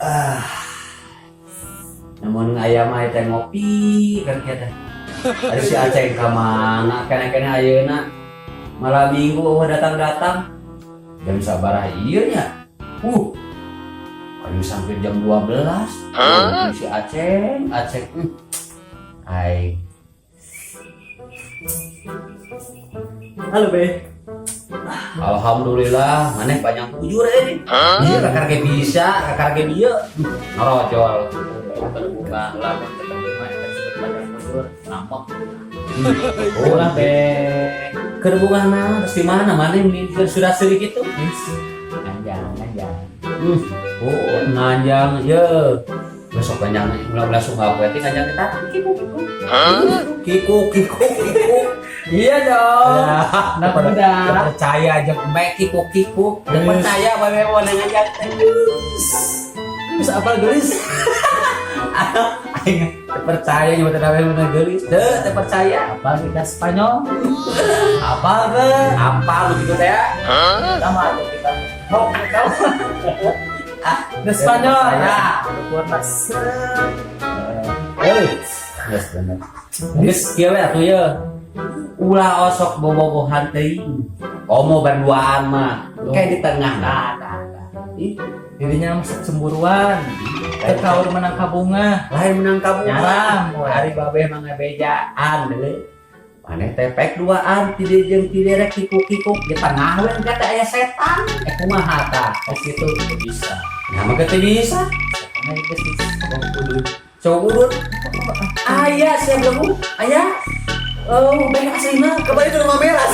Ah, namun ayam aya teh ngopi kan kita. Ada si Aceh ka mana kena-kena ayeuna malam minggu datang-datang. Jam sabaraha ieu nya? Ayo sampai jam 12. Si Aceh. Hai. Halo Be. Alhamdulillah, maneh banyak bujur ini. Iya, kakak ge bisa, kakak ge dieu. Ngarojol. Buka lamun ketemu mah eta disebut banyak bujur, nampok. Ulah Be. Keur bungana terus di mana? Maneh sudah seurik kitu? Nganjang. Oh, nganjang ye. Besok nganjang ulah sunggah we teh nganjang eta. Kiku. Iya dong. Nah, udah percaya aja baik kiku. Udah percaya bae mana ngajak teh. Bisa apa gelis? Aing percaya nya teh bae mana geulis. Teu percaya. Apa kita Spanyol? Apa ke? Apa lu gitu teh? Sama atau kita mau tahu? Ke Spanyol. Nah, buat Yes bener. Geus kieu we atuh ye. Ulah osok bobogohan teuing. Komo berduaan mah. Kayak di tengah nah. dirinya masuk cemburuan. Terkaur menangkap bunga. Lain menang kamu Nyaram. hari babeh mah ngabejaan deui. Maneh teh pek duaan ti dieu jeung ti derek kikuk di tengah we kata aya setan. Kumaha tah? Kitu bisa. Nah mah teh bisa. Karena itu sih kudu Coba urut. Aya siap lagu. Aya. Oh, banyak aslina. Kembali ke rumah meras.